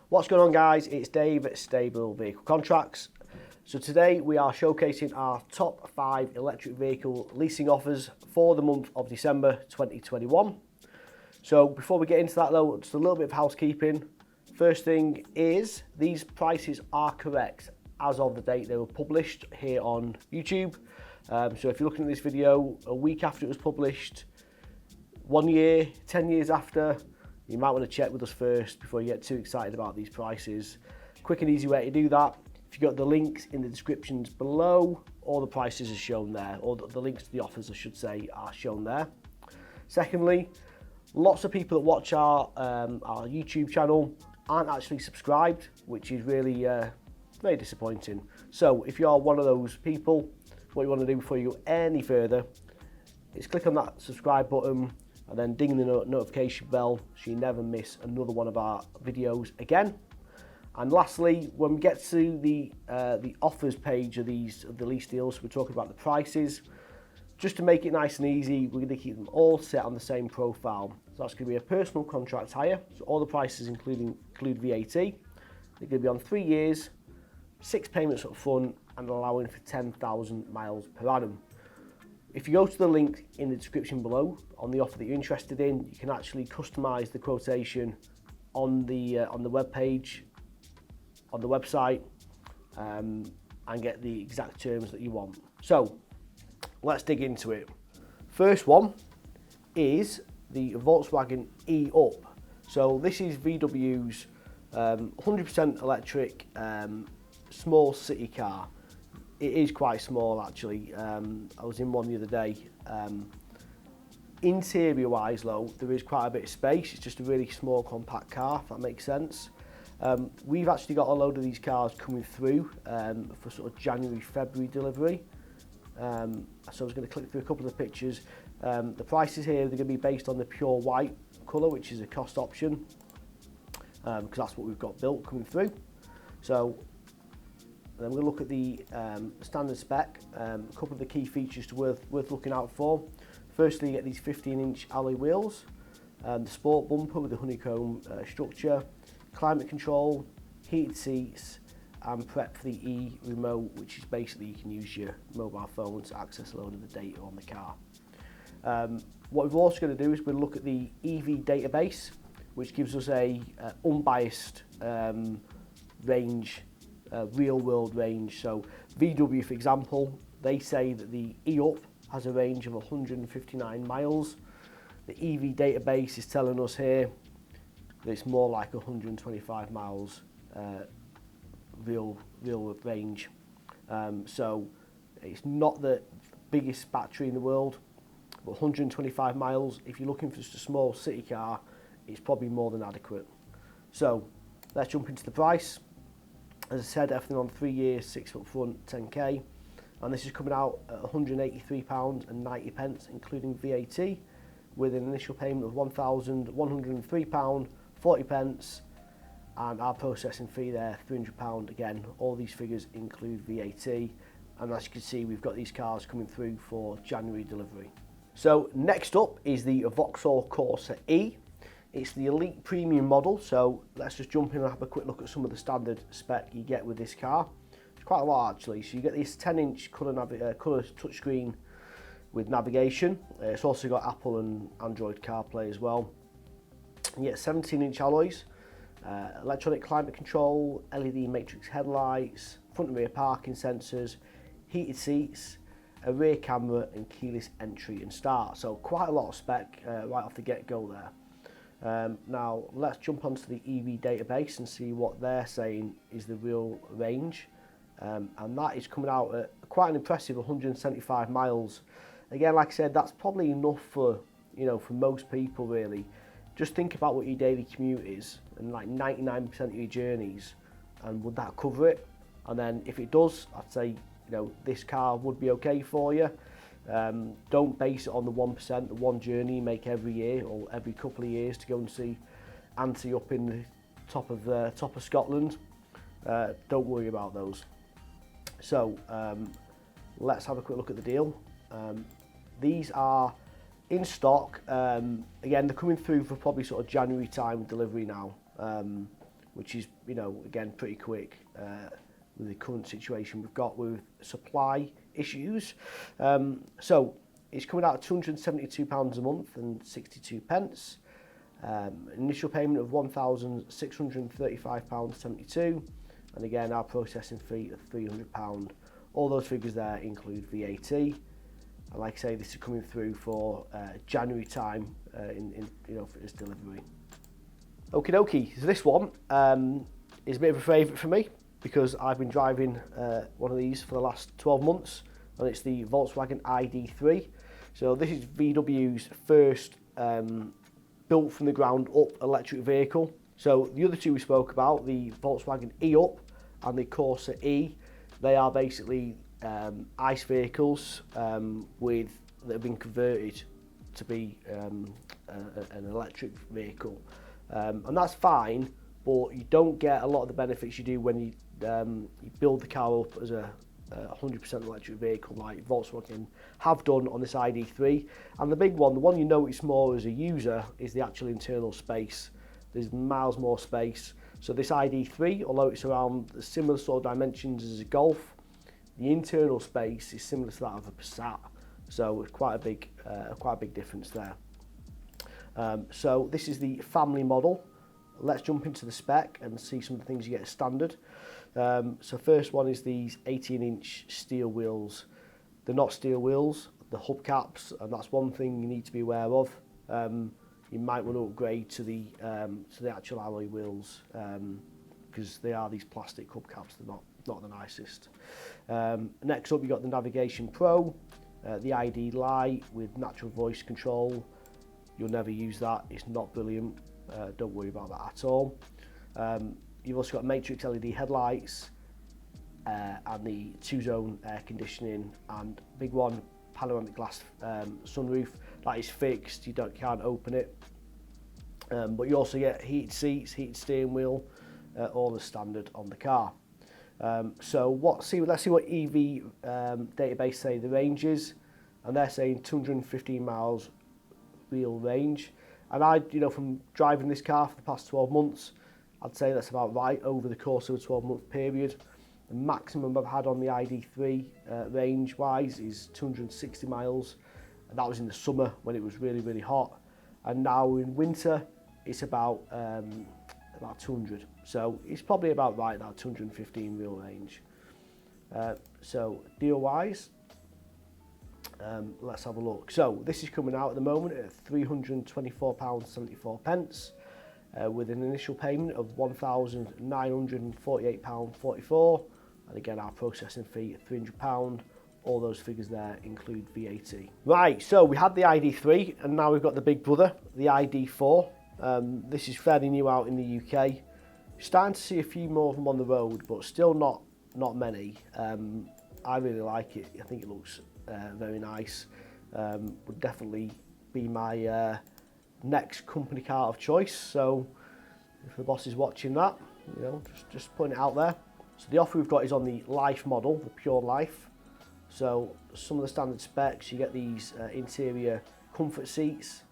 What's going on, guys? It's Dave at Stable Vehicle Contracts. So today we are showcasing our top 5 electric vehicle leasing offers for the month of December 2021. So before we get into that though, just a little bit of housekeeping. First thing is these prices are correct as of the date they were published here on YouTube. So if you're looking at this video a week after it was published, 1 year, 10 years after, you might want to check with us first before you get too excited about these prices. Quick and easy way to do that, if you've got the links in the descriptions below, all the prices are shown there, or the links to the offers I should say are shown there. Secondly, lots of people that watch our YouTube channel aren't actually subscribed, which is really very disappointing. So if you are one of those people, what you want to do before you go any further is click on that subscribe button and then ding the notification bell so you never miss another one of our videos again. And lastly, when we get to the offers page of the lease deals, we're talking about the prices. Just to make it nice and easy, we're going to keep them all set on the same profile. So that's going to be a personal contract hire, so all the prices include VAT. They're going to be on 3 years, 6 payments up front, and allowing for 10,000 miles per annum. If you go to the link in the description below on the offer that you're interested in, you can actually customise the quotation on the web page, on the website, and get the exact terms that you want. So let's dig into it. First one is the Volkswagen E-Up. So this is VW's 100% electric small city car. It is quite small actually. I was in one the other day. Interior wise though, there is quite a bit of space. It's just a really small compact car, if that makes sense. We've actually got a load of these cars coming through for sort of January, February delivery. So I was going to click through a couple of the pictures. The prices here, they're going to be based on the pure white colour, which is a cost option, because that's what we've got built coming through. So then we're going to look at the standard spec, a couple of the key features worth looking out for. Firstly, you get these 15-inch alloy wheels, the sport bumper with the honeycomb structure, climate control, heated seats, and prep for the e-remote, which is basically you can use your mobile phone to access a load of the data on the car. What we're also going to do is we'll look at the EV database, which gives us a unbiased range, real world range. So VW, for example, they say that the E-Up has a range of 159 miles. The EV database is telling us here that it's more like 125 miles real range. So it's not the biggest battery in the world, but 125 miles, if you're looking for just a small city car, it's probably more than adequate. So let's jump into the price. As I said, everything on 3 years, 6 up front, 10k, and this is coming out at £183.90, including VAT, with an initial payment of £1,103.40, and our processing fee there, £300. Again, all these figures include VAT, and as you can see, we've got these cars coming through for January delivery. So next up is the Vauxhall Corsa E. It's the elite premium model, so let's just jump in and have a quick look at some of the standard spec you get with this car. It's quite a lot actually. So you get this 10-inch colour touchscreen with navigation. It's also got Apple and Android CarPlay as well. You get 17-inch alloys, electronic climate control, LED matrix headlights, front and rear parking sensors, heated seats, a rear camera, and keyless entry and start. So quite a lot of spec right off the get-go there. Now let's jump onto the EV database and see what they're saying is the real range, and that is coming out at quite an impressive 175 miles. Again, like I said, that's probably enough for for most people really. Just think about what your daily commute is and like 99% of your journeys, and would that cover it? And then if it does, I'd say this car would be okay for you. Don't base it on the 1%, the one journey you make every year or every couple of years to go and see Auntie up in the top of Scotland. Don't worry about those. So let's have a quick look at the deal. These are in stock. Again, they're coming through for probably sort of January time delivery now. which is, you know, again, pretty quick with the current situation we've got with supply issues. So it's coming out at £272 a month and 62 pence. Initial payment of £1,635.72, and again our processing fee of £300. All those figures there include VAT, and like I say, this is coming through for January time in you know, for this delivery. Okie dokie, so this one is a bit of a favourite for me because I've been driving one of these for the last 12 months, and it's the Volkswagen ID3. So this is VW's first built from the ground up electric vehicle. So the other two we spoke about, the Volkswagen E-Up and the Corsa E, they are basically ICE vehicles that have been converted to be an electric vehicle. And that's fine, but you don't get a lot of the benefits you do when you build the car up as a 100% electric vehicle like Volkswagen have done on this ID3. And the big one, the one you notice more as a user, is the actual internal space. There's miles more space. So this ID3, although it's around the similar sort of dimensions as a Golf, the internal space is similar to that of a Passat. So it's quite a big difference there. So this is the family model. Let's jump into the spec and see some of the things you get as standard. So first one is these 18-inch steel wheels. They're not steel wheels, they're hubcaps, and that's one thing you need to be aware of. You might want to upgrade to the actual alloy wheels because they are these plastic hubcaps. They're not the nicest. Next up, you got the Navigation Pro, the ID Lite with natural voice control. You'll never use that. It's not brilliant. Don't worry about that at all. You've also got matrix LED headlights and the two-zone air conditioning, and big one, panoramic glass sunroof. That is fixed. You can't open it. But you also get heated seats, heated steering wheel, all the standard on the car. So let's see what EV database say the range is, and they're saying 215 miles real range. And from driving this car for the past 12 months, I'd say that's about right over the course of a 12-month period. The maximum I've had on the ID3 range-wise is 260 miles, and that was in the summer when it was really, really hot. And now in winter, it's about 200. So it's probably about right, that 215 real range. So deal-wise, let's have a look. So this is coming out at the moment at £324.74 with an initial payment of £1,948.44, and again our processing fee at £300. All those figures there include VAT. Right, so we had the ID3 and now we've got the big brother, the ID4. This is fairly new out in the UK. Starting to see a few more of them on the road, but still not many. I really like it. I think it looks very nice. Would definitely be my next company car of choice. So if the boss is watching that, just putting it out there. So the offer we've got is on the Life model, the Pure Life. So some of the standard specs, you get these interior comfort seats,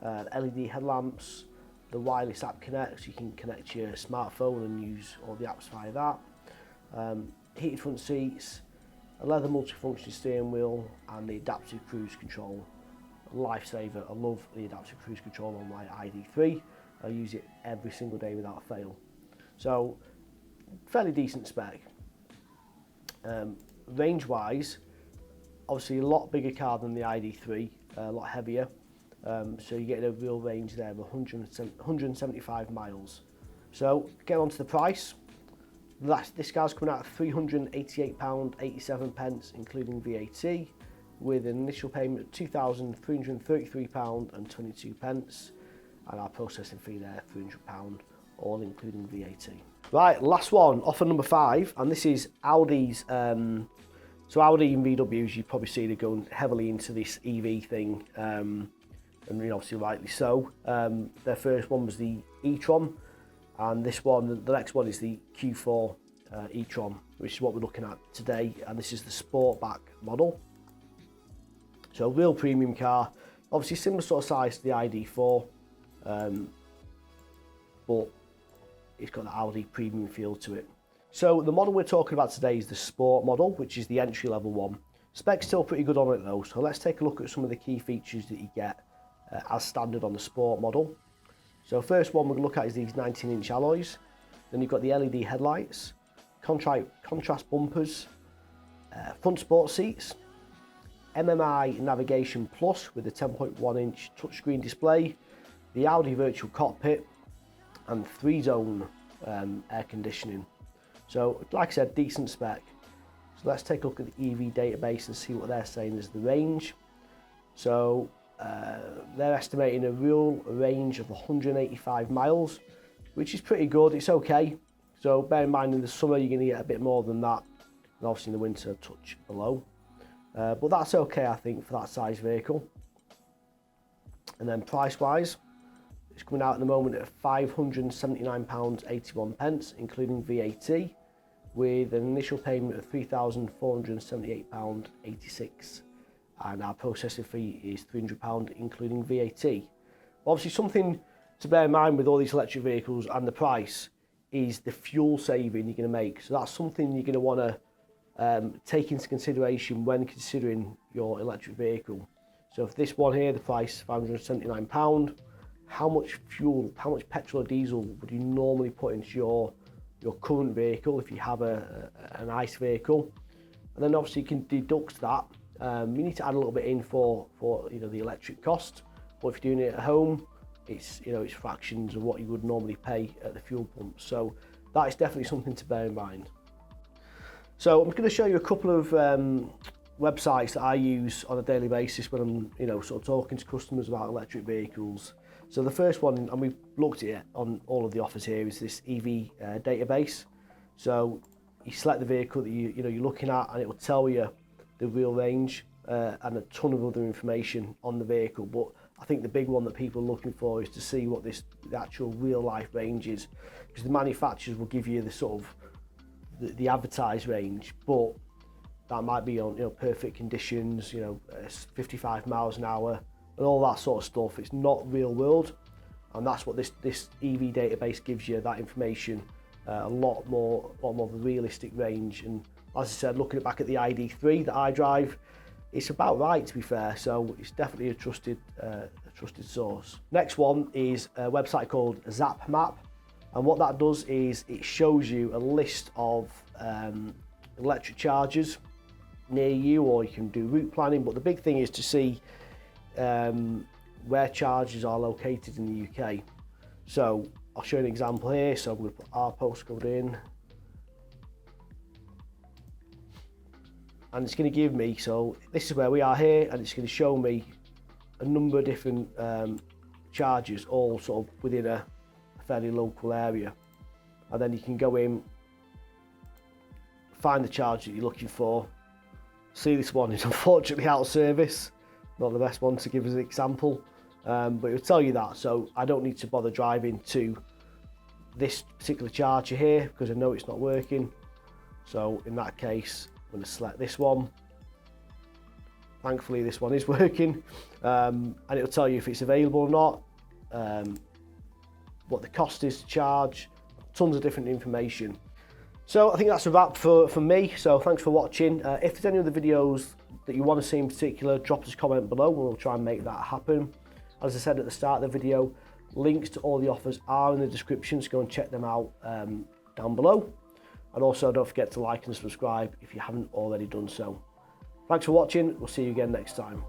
LED headlamps, the wireless app connect, so you can connect your smartphone and use all the apps via that. Heated front seats, a leather multifunction steering wheel, and the adaptive cruise control. Lifesaver. I love the adaptive cruise control on my ID3. I use it every single day without fail. So fairly decent spec. Range wise, obviously a lot bigger car than the ID3, a lot heavier. So you get a real range there of 175 miles. So get on to the price. This car's coming out at £388.87 including VAT, with an initial payment of £2,333.22, and our processing fee there £300, all including VAT. Right, last one, offer number 5, and this is Audi's. So Audi and VWs, you probably see they're going heavily into this EV thing, and obviously rightly so. Their first one was the E-Tron, and the next one is the Q4 E-Tron, which is what we're looking at today, and this is the Sportback model. So real premium car, obviously similar sort of size to the ID4, but it's got the Audi premium feel to it. So the model we're talking about today is the Sport model, which is the entry level one. Spec's still pretty good on it though, so let's take a look at some of the key features that you get as standard on the Sport model. So first one we're going to look at is these 19-inch alloys. Then you've got the LED headlights, contrast bumpers, front sport seats, MMI Navigation Plus with a 10.1-inch touchscreen display, the Audi virtual cockpit, and 3-zone air conditioning. So like I said, decent spec. So let's take a look at the EV database and see what they're saying is the range. So they're estimating a real range of 185 miles, which is pretty good. It's okay. So bear in mind in the summer you're going to get a bit more than that, and obviously in the winter a touch below. But that's okay, I think, for that size vehicle. And then price wise, it's coming out at the moment at £579.81, including VAT, with an initial payment of £3,478.86. And our processing fee is £300, including VAT. Obviously, something to bear in mind with all these electric vehicles and the price is the fuel saving you're going to make. So that's something you're going to want to take into consideration when considering your electric vehicle. So for this one here, the price £579, how much fuel, how much petrol or diesel would you normally put into your current vehicle if you have an ICE vehicle? And then obviously you can deduct that. You need to add a little bit in for the electric cost, but if you're doing it at home, it's it's fractions of what you would normally pay at the fuel pump. So that is definitely something to bear in mind. So I'm going to show you a couple of websites that I use on a daily basis when I'm sort of talking to customers about electric vehicles. So the first one, and we've looked at it on all of the offers here, is this EV database. So you select the vehicle that you're looking at, and it will tell you the real range and a ton of other information on the vehicle. But I think the big one that people are looking for is to see what the actual real life range is, because the manufacturers will give you the sort of the advertised range, but that might be on perfect conditions, 55 miles an hour and all that sort of stuff. It's not real world, and that's what this EV database gives you, that information, a lot more of a realistic range. And as I said, looking back at the ID3 that I drive, it's about right, to be fair. So it's definitely a trusted source. Next one is a website called Zap Map, and what that does is it shows you a list of electric chargers near you, or you can do route planning. But the big thing is to see where chargers are located in the UK. So I'll show you an example here. So I'm going to put our postcode in, and it's going to give me, so this is where we are here, and it's going to show me a number of different chargers, all sort of within a fairly local area. And then you can go in, find the charger that you're looking for. See, this one is unfortunately out of service, not the best one to give as an example, but it will tell you that, so I don't need to bother driving to this particular charger here because I know it's not working. So in that case, I'm going to select this one. Thankfully this one is working, and it'll tell you if it's available or not, what the cost is to charge, tons of different information. So I think that's a wrap for me. So thanks for watching. If there's any other videos that you want to see in particular, drop us a comment below and we'll try and make that happen. As I said at the start of the video, links to all the offers are in the description, so go and check them out down below. And also don't forget to like and subscribe if you haven't already done so. Thanks for watching. We'll see you again next time.